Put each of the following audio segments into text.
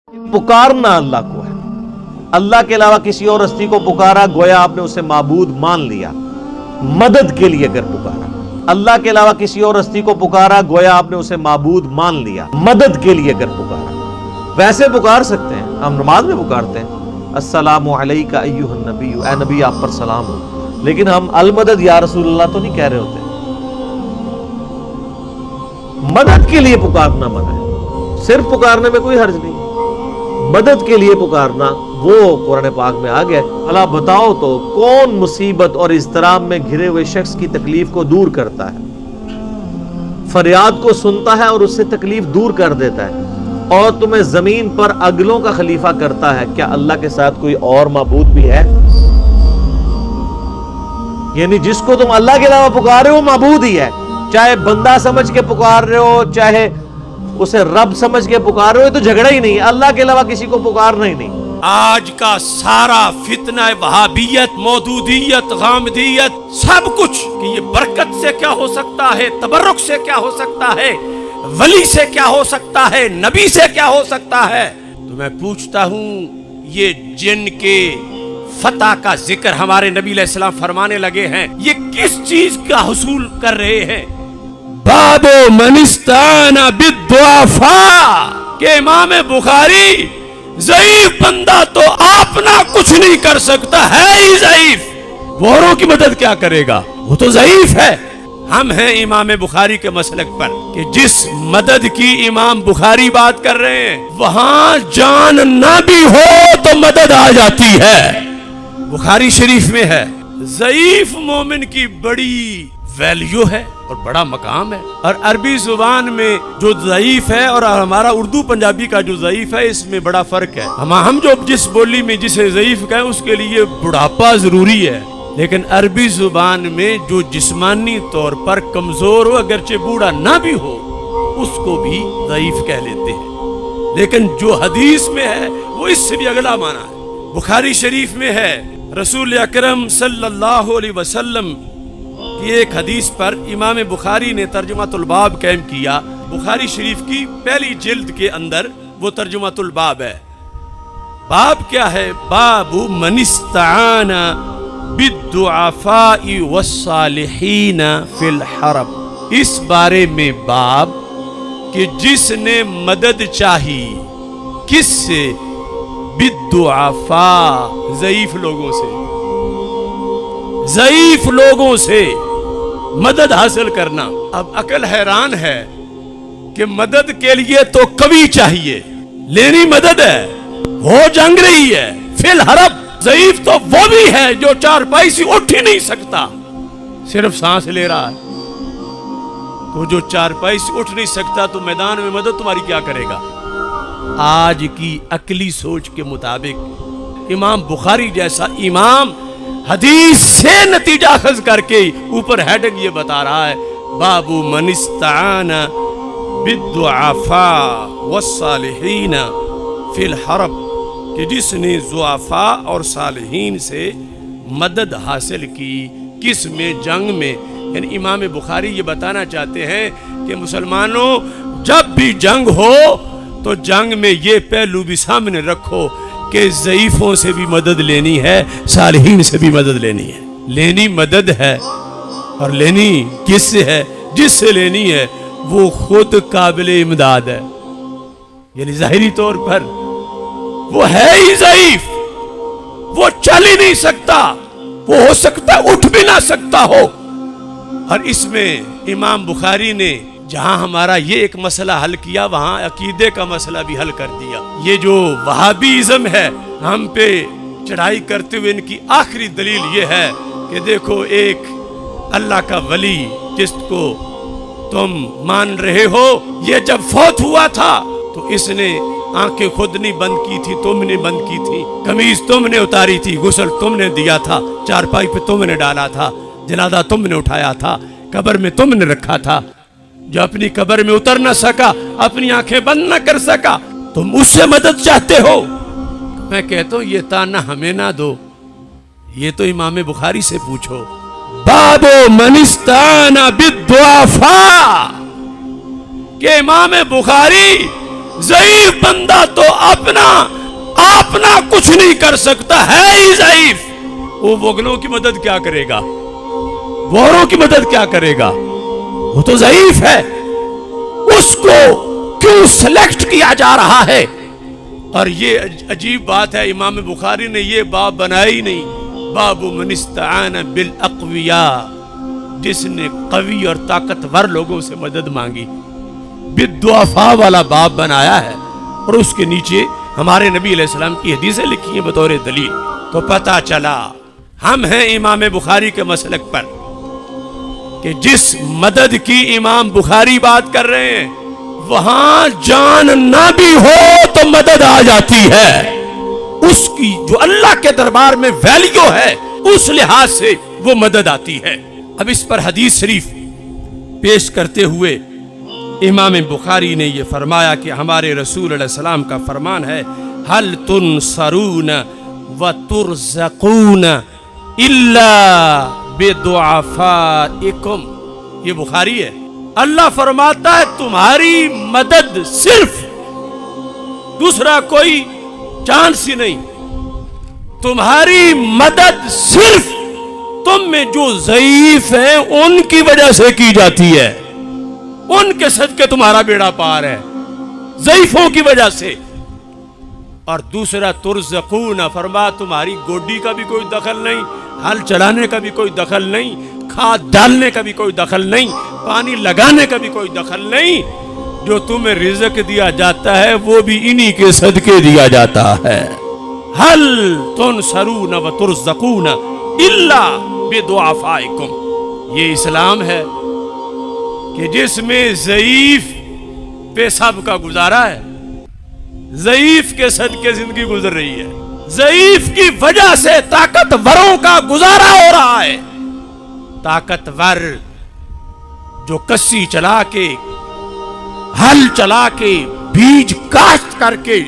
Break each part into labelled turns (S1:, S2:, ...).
S1: पुकारना अल्लाह को है। अल्लाह के अलावा किसी और हस्ती को पुकारा गोया आपने उसे माबूद मान लिया। मदद के लिए अगर पुकारा, अल्लाह के अलावा किसी और हस्ती को पुकारा गोया आपने उसे माबूद मान लिया। मदद के लिए अगर पुकारा, वैसे पुकार सकते हैं, हम नमाज में पुकारते हैं अस्सलामु अलैका अय्युहन नबी, ऐ नबी आप पर सलाम हो, लेकिन हम अल मदद या रसूलल्लाह तो नहीं कह रहे होते। मदद के लिए पुकारना मना है, सिर्फ पुकारने में कोई हर्ज नहीं। मदद के लिए पुकारना वो कुरान पाक में आ गया। भला बताओ तो कौन मुसीबत और इज़्तिराब में घिरे हुए शख्स की तकलीफ को दूर करता है, फरियाद को सुनता है और उससे तकलीफ दूर कर देता है, और तुम्हें जमीन पर अगलों का खलीफा करता है। क्या अल्लाह के साथ कोई और माबूद भी है? यानी जिसको तुम अल्लाह के अलावा पुकार रहे हो माबूद ही है, चाहे बंदा समझ के पुकार रहे हो, चाहे उसे रब समझ के पुकार रहे हो, तो झगड़ा ही नहीं। अल्लाह के अलावा किसी को पुकारना ही नहीं।
S2: आज का सारा फितना वहाबियत, मौदूदियत, गामदियत, सब कुछ कि ये बरकत से क्या हो सकता है, तबर्रुक से क्या हो सकता है, वली से क्या हो सकता है, नबी से क्या हो सकता है। तो मैं पूछता हूँ, ये जिन के फतह का जिक्र हमारे नबी अलैहिस्सलाम फरमाने लगे हैं, ये किस चीज का हुसूल कर रहे हैं? बाबो मनिस्ताना बिद्दुआफा के इमाम बुखारी, ज़ईफ बंदा तो अपना कुछ नहीं कर सकता है ही ज़ईफ, औरों की मदद क्या करेगा, वो तो ज़ईफ है। हम हैं इमाम बुखारी के मसलक पर कि जिस मदद की इमाम बुखारी बात कर रहे हैं, वहां जान ना भी हो तो मदद आ जाती है। बुखारी शरीफ में है, ज़ईफ मोमिन की बड़ी वैल्यू है और बड़ा मकाम है। और अरबी जुबान में जो ज़ईफ है और हमारा उर्दू पंजाबी का जो ज़ईफ है, इसमें बड़ा फर्क है। हम जो जिस बोली में जिसे ज़ईफ कहें उसके लिए बुढ़ापा जरूरी है, लेकिन अरबी जुबान में जो जिस्मानी तौर पर कमजोर हो, अगरचे बूढ़ा ना भी हो, उसको भी ज़ईफ कह लेते हैं। लेकिन जो हदीस में है वो इससे भी अगला माना है। बुखारी शरीफ में है, रसूल अकरम सल्लल्लाहु अलैहि वसल्लम की एक हदीस पर इमाम बुखारी ने तर्जुमातुल बाब कायम किया। बुखारी शरीफ की पहली जिल्द के अंदर वो तर्जुमातुल बाब है। बाब क्या है? बाबु मनिस्ताना बिद्दुआफाई वस्सालिहीन फिल हरम। इस बारे में बाब कि जिसने मदद चाही, किससे? बिद्दुआफा, ज़ईफ लोगों से, ज़ईफ लोगों से मदद हासिल करना। अब अकल हैरान है कि मदद के लिए तो कवि चाहिए, लेनी मदद है, वो जंग रही है। फिल हरब, ज़ईफ तो वो भी है जो चारपाई से उठ ही नहीं सकता, सिर्फ सांस ले रहा है। तो जो चारपाई से उठ नहीं सकता, तो मैदान में मदद तुम्हारी क्या करेगा? आज की अकली सोच के मुताबिक इमाम बुखारी जैसा इमाम हदीस से नतीजा अखज़ करके ऊपर हेडिंग ये बता रहा है, बाबू मनिस्ताना बिद्दुआफा वस्सालिहीन फिल हरब, कि जिसने ज़ुआफा और सालिहीन से मदद हासिल की, किस में? जंग में। यानी इमाम बुखारी ये बताना चाहते हैं कि मुसलमानों, जब भी जंग हो तो जंग में ये पहलू भी सामने रखो कि ज़ईफों से भी मदद लेनी है, सालिहीन से भी मदद लेनी है। लेनी मदद है, और लेनी किससे है? जिससे लेनी है वो खुद काबिल इमदाद है। यानी ज़ाहिरी तौर पर वो है ही ज़ईफ, वो चल ही नहीं सकता, वो हो सकता उठ भी ना सकता हो। और इसमें इमाम बुखारी ने जहां हमारा ये एक मसला हल किया, वहां अकीदे का मसला भी हल कर दिया। ये जो वहाबीज़म है, हम पे चढ़ाई करते हुए इनकी आखिरी दलील ये है कि देखो, एक अल्लाह का वली जिसको तुम मान रहे हो, ये जब फौत हुआ था तो इसने आंखें खुद नहीं बंद की थी, तुमने बंद की थी, कमीज तुमने उतारी थी, गुस्ल तुमने दिया था, चारपाई पे तुमने डाला था, जनाजा तुमने उठाया था, कब्र में तुमने रखा था। जो अपनी कब्र में उतर न सका, अपनी आंखें बंद न कर सका, तुम उससे मदद चाहते हो। मैं कहता हूं ये ताना हमें ना दो, ये तो इमाम बुखारी से पूछो। बाबो मनिस्ताना बिद्दुआफा के इमाम बुखारी ضعیف بندہ تو اپنا کچھ نہیں کر سکتا ہے ہی ضعیف، وہ وگنوں کی مدد کیا کرے گا، بوروں کی مدد کیا کرے گا، وہ تو ضعیف ہے، اس کو کیوں سلیکٹ کیا جا رہا ہے؟ اور یہ عجیب بات ہے، امام بخاری نے یہ باب بنایا ہی نہیں، باب من استعان بالاقویاء، جس نے قوی اور طاقتور لوگوں سے مدد مانگی، بالضعفاء والا باب بنایا ہے، اور اس کے نیچے ہمارے نبی علیہ السلام کی حدیثیں لکھی ہیں بطور دلیل۔ تو پتہ چلا ہم ہیں امام بخاری کے مسلک پر کہ جس مدد کی امام بخاری بات کر رہے ہیں وہاں جان نہ بھی ہو تو مدد آ جاتی ہے، اس کی جو اللہ کے دربار میں ویلیو ہے اس لحاظ سے وہ مدد آتی ہے۔ اب اس پر حدیث شریف پیش کرتے ہوئے امام بخاری نے یہ فرمایا کہ ہمارے رسول علیہ السلام کا فرمان ہے، هل تنصرون وترزقون الا بدعفائکم، یہ بخاری ہے۔ اللہ فرماتا ہے تمہاری مدد صرف، دوسرا کوئی چانس ہی نہیں، تمہاری مدد صرف تم میں جو ضعیف ہیں ان کی وجہ سے کی جاتی ہے، ان کے صدقے تمہارا بیڑا پار ہے، ضعیفوں کی وجہ سے۔ اور دوسرا ترزقون، فرما تمہاری گوڈی کا بھی کوئی دخل نہیں، ہل چلانے کا بھی کوئی دخل نہیں، کھاد ڈالنے کا بھی کوئی دخل نہیں، پانی لگانے کا بھی کوئی دخل نہیں، جو تمہیں رزق دیا جاتا ہے وہ بھی انہی کے صدقے دیا جاتا ہے۔ ہل تنصرون وترزقون الا بدعفائکم، یہ اسلام ہے کہ جس میں ضعیف پہ سب کا گزارا ہے، ضعیف کے صدقے زندگی گزر رہی ہے، ضعیف کی وجہ سے طاقتوروں کا گزارا ہو رہا ہے۔ طاقتور جو کسی چلا کے، ہل چلا کے، بیج کاشت کر کے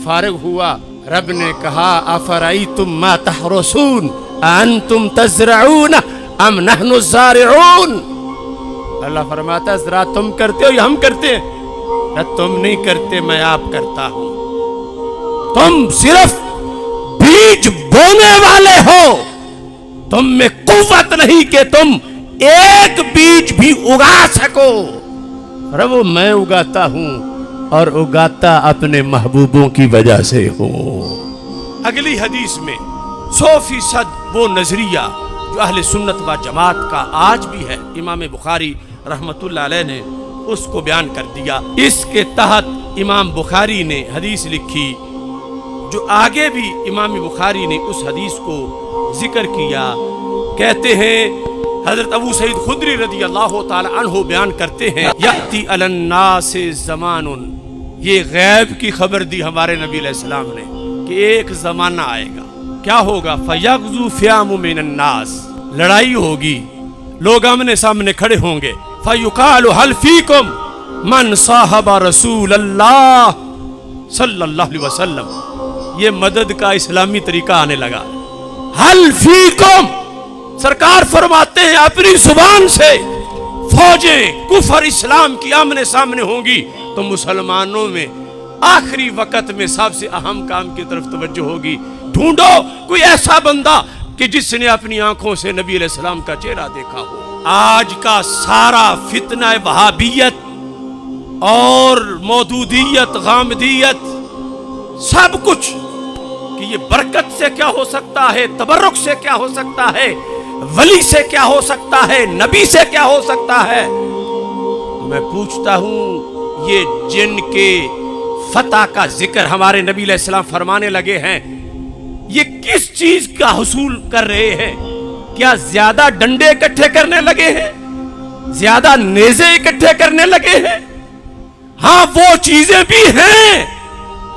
S2: فارغ ہوا، رب نے کہا افرأیتم ما تحرثون انتم تزرعون ام نحن الزارعون، اللہ فرماتا ہے ذرا تم کرتے ہو یا ہم کرتے ہیں؟ نہ تم نہیں کرتے، میں آپ کرتا ہوں، تم صرف بیج بونے والے ہو، تم میں قوت نہیں کہ تم ایک بیج بھی اگا سکو، رب میں اگاتا ہوں اور اگاتا اپنے محبوبوں کی وجہ سے ہوں۔ اگلی حدیث میں 100% وہ نظریہ جو اہل سنت و جماعت کا آج بھی ہے، امام بخاری رحمت اللہ علیہ نے اس کو بیان کر دیا۔ اس کے تحت امام بخاری نے حدیث لکھی جو آگے بھی امام بخاری نے اس حدیث کو ذکر کیا۔ کہتے ہیں حضرت ابو سعید خدری رضی اللہ تعالی عنہ بیان کرتے ہیں، یأتی علی الناس زمان، یہ غیب کی خبر دی ہمارے نبی علیہ السلام نے کہ ایک زمانہ آئے گا، کیا ہوگا؟ فیغزو فیام من الناس، لڑائی ہوگی، لوگ آمنے سامنے کھڑے ہوں گے، فیقال هل فیکم من صاحب رسول اللہ صلی اللہ علیہ وسلم، یہ مدد کا اسلامی طریقہ آنے لگا۔ هل فیکم، سرکار فرماتے ہیں اپنی زبان سے فوجیں کفر اسلام کی آمنے سامنے ہوں گی تو مسلمانوں میں آخری وقت میں سب سے اہم کام کی طرف توجہ ہوگی، ڈھونڈو کوئی ایسا بندہ کہ جس نے اپنی آنکھوں سے نبی علیہ السلام کا چہرہ دیکھا ہو۔ آج کا سارا فتنہ وہابیت اور مودودیت، غامدیت، سب کچھ کہ یہ برکت سے کیا ہو سکتا ہے، تبرک سے کیا ہو سکتا ہے، ولی سے کیا ہو سکتا ہے، نبی سے کیا ہو سکتا ہے۔ میں پوچھتا ہوں یہ جن کے فتح کا ذکر ہمارے نبی علیہ السلام فرمانے لگے ہیں، یہ کس چیز کا حصول کر رہے ہیں؟ کیا زیادہ ڈنڈے اکٹھے کرنے لگے ہیں؟ زیادہ نیزے اکٹھے کرنے لگے ہیں؟ ہاں وہ چیزیں بھی ہیں،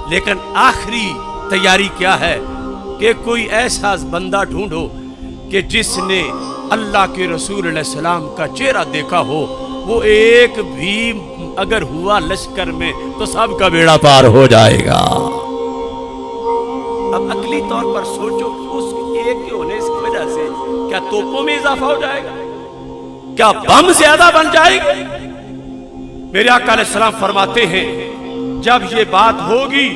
S2: لیکن آخری تیاری کیا ہے کہ کوئی ایسا بندہ ڈھونڈو کہ جس نے اللہ کے رسول علیہ السلام کا چہرہ دیکھا ہو، وہ ایک بھی اگر ہوا لشکر میں تو سب کا بیڑا پار ہو جائے گا۔ اب عقلی طور پر سوچو اس ایک کے ہونے کی وجہ سے کیا توپوں میں اضافہ ہو جائے گا؟ کیا بم زیادہ بن جائے گا؟ میرے آقا علیہ السلام فرماتے ہیں जब ये बात होगी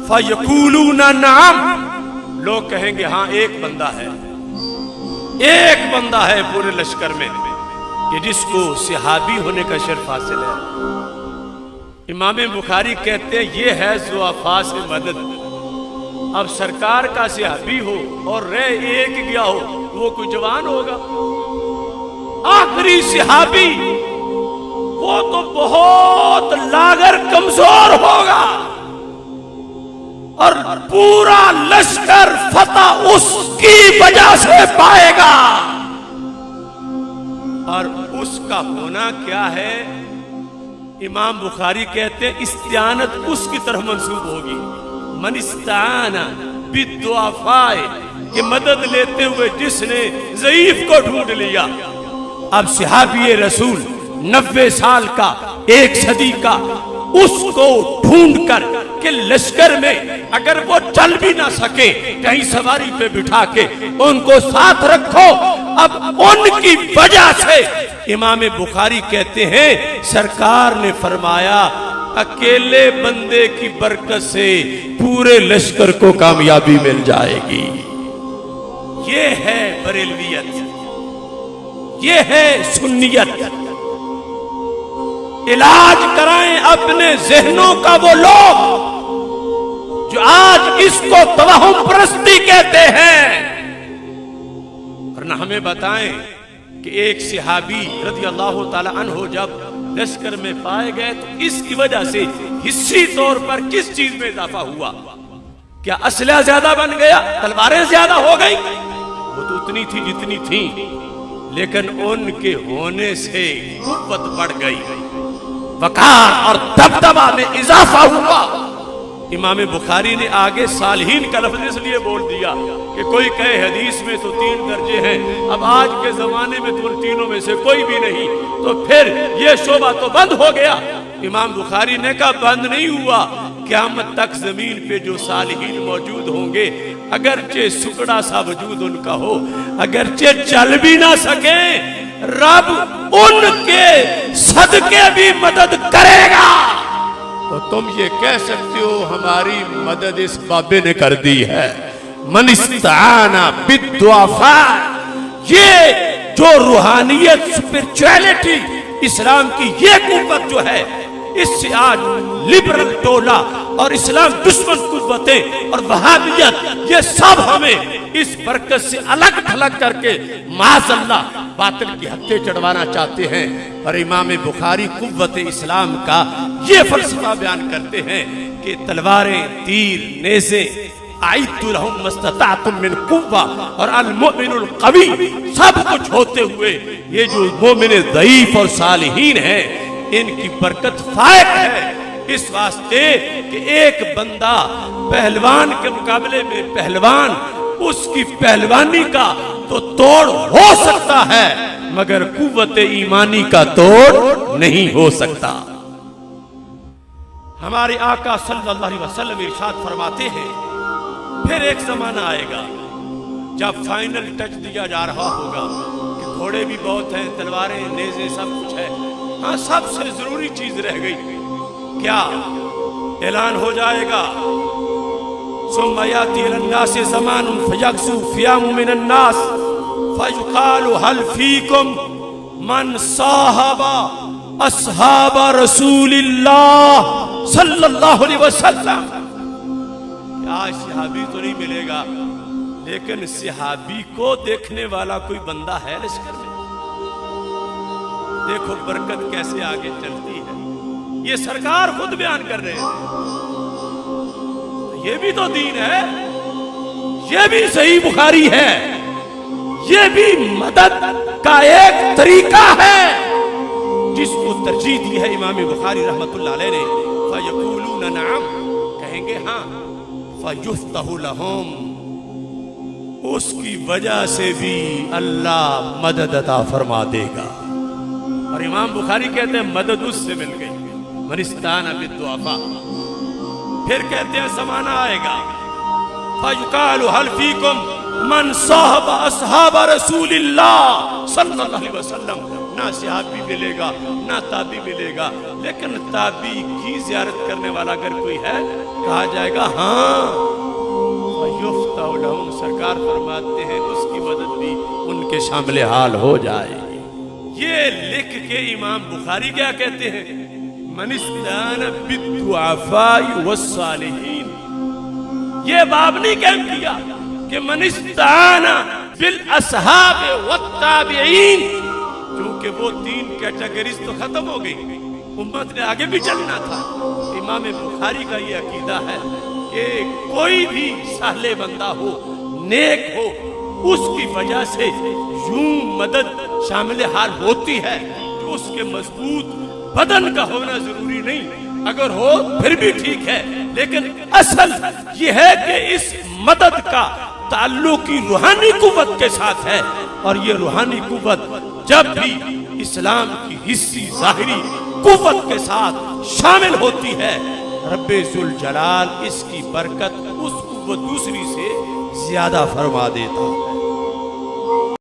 S2: फयकूलूना नाम, लोग कहेंगे हाँ एक बंदा है पूरे लश्कर में कि जिसको सहाबी होने का शर्फ हासिल है। इमाम बुखारी कहते हैं ये है ज़ुअफ़ा से मदद। अब सरकार का सहाबी हो और रह एक गया हो, वो कोई जवान होगा? आखिरी सहाबी वो तो बहुत लागर कमजोर होगा और पूरा लश्कर फतह उसकी वजह से पाएगा। और उसका होना क्या है? इमाम बुखारी कहते हैं इस्तियानत उसकी तरफ मंसूब होगी। मन इस्ताना बिद्दुआफाए, कि मदद लेते हुए जिसने ज़ईफ को ढूंढ लिया। अब सहाबी रसूल 90 साल का, 1 सदी का, उसको ढूंढ कर के लश्कर में अगर वो चल भी ना सके, कहीं सवारी पे बिठा के उनको साथ रखो। अब उनकी वजह से इमाम बुखारी कहते हैं सरकार ने फरमाया अकेले बंदे की बरकत से पूरे लश्कर को कामयाबी मिल जाएगी। ये है बरेलवियत, ये है सुन्नियत। इलाज कराएं अपने जहनों का वो लोग जो आज इसको तवहुम परस्ती कहते हैं, और न हमें बताएं कि एक सहाबी रज़ी अल्लाह ताला अन्हु जब लश्कर में पाए गए तो इसकी वजह से हिस्सी तौर पर किस चीज में इजाफा हुआ? क्या असलहा ज्यादा बन गया, तलवारें ज्यादा हो गई? वो तो उतनी थी जितनी थी, लेकिन उनके होने से कुव्वत बढ़ गई, वकार और दबदबा में इजाफा हुआ। इमाम बुखारी ने आगे सालहीन का लफ्ज इसलिए बोल दिया कि कोई कहे हदीस में तो 3 दर्जे हैं, अब आज के जमाने में तो तीनों में से कोई भी नहीं, तो फिर ये शोबा तो बंद हो गया। इमाम बुखारी ने कहा बंद नहीं हुआ, क़यामत तक जमीन पे जो सालहीन मौजूद होंगे, अगरचे सुकड़ा सा वजूद उनका हो, अगरचे चल भी ना सके, रब उनके सदके भी मदद करेगा। तो तुम ये कह सकते हो हमारी मदद इस बाबे ने कर दी है। मन इस्ताना बिद्दुआफा, ये जो रूहानियत स्पिरिचुअलिटी इस्लाम की ये कुव्वत जो है, इससे आज लिबरल टोला और इस्लाम दुश्मन कुव्वतें और वहाबियत ये सब हमें इस बरकत से अलग थलग करके माज़अल्लाह बातिल की हत्या चढ़वाना चाहते हैं। और इमाम बुखारी कुव्वत इस्लाम का ये फलसफा बयान करते हैं कि तलवारें, तीर, नेज़े आइतु लहुम मस्तताअतुम मिन कुव्वा और अल मुमिनुल कवी सब कुछ होते हुए ये जो मोमिन ज़ईफ और सालिहीन हैं इनकी बरकत फायक है। इस वास्ते कि एक बंदा पहलवान के मुकाबले में पहलवान, उसकी पहलवानी का तो तोड़ हो सकता है मगर कुव्वत ईमानी का तोड़ नहीं हो सकता। हमारे आका सल्लल्लाहु अलैहि वसल्लम इरशाद फरमाते हैं फिर एक जमाना आएगा जब फाइनल टच दिया जा रहा होगा कि घोड़े भी बहुत हैं, तलवारें, नेज़े सब कुछ है, हाँ सबसे जरूरी चीज रह गई। क्या ऐलान हो जाएगा? सुम्मा याती अल-नासी ज़मानुन फयग़ज़ु फ़ियामुन मिनन-नास फयुक़ालु हल फ़ीकुम मन साहबा अस्हाब रसूलिल्लाह सल्लल्लाहु अलैहि वसल्लम। आज सहाबी तो नहीं मिलेगा, लेकिन सहाबी को देखने वाला कोई बंदा है लश्कर में। देखो बरकत कैसे आगे चलती है, ये सरकार खुद बयान कर रहे हैं। ये भी तो दीन है, ये भी सही बुखारी है, ये भी मदद का एक तरीका है जिसको तरजीह दी है इमाम बुखारी रहमतुल्लाह अलैह ने। फयक़ूलून नअम, कहेंगे हाँ, फयुफ़्तहु लहुम, उसकी वजह से भी अल्लाह मदद अता फरमा देगा। और इमाम बुखारी कहते हैं मदद उससे मिल गई, मन इस्ताना बिद्दुआफा। फिर कहते हैं ज़माना आएगा फयुक़ालु हल फ़ीकुम मन साहब अस्हाब रसूलिल्लाह सल्लल्लाहु अलैहि वसल्लम, نہ صحابی ملے گا نہ تابعی ملے گا، لیکن تابعی کی زیارت کرنے والا اگر کوئی ہے کہا جائے گا ہاں یفتح لہم، سرکار فرماتے ہیں اس کی مدد بھی ان کے شامل حال ہو جائے گی۔ یہ لکھ کے امام بخاری کیا کہتے ہیں؟ من استعان بالضعفاء والصالحین۔ یہ باب نہیں کہم کیا کہ من استعان بالاصحاب والتابعین، کیونکہ وہ تین کیٹیگریز تو ختم ہو گئی، امت نے آگے بھی چلنا تھا۔ امام بخاری کا یہ عقیدہ ہے کہ کوئی بھی صالح بندہ ہو، نیک ہو، اس کی وجہ سے یوں مدد شامل حال ہوتی ہے کہ اس کے مضبوط بدن کا ہونا ضروری نہیں، اگر ہو پھر بھی ٹھیک ہے، لیکن اصل یہ ہے کہ اس مدد کا تعلق کی روحانی قوت کے ساتھ ہے، اور یہ روحانی قوت جب بھی اسلام کی حصی ظاہری قوت کے ساتھ شامل ہوتی ہے، رب ذوالجلال اس کی برکت اس قوت دوسری سے زیادہ فرما دیتا ہے۔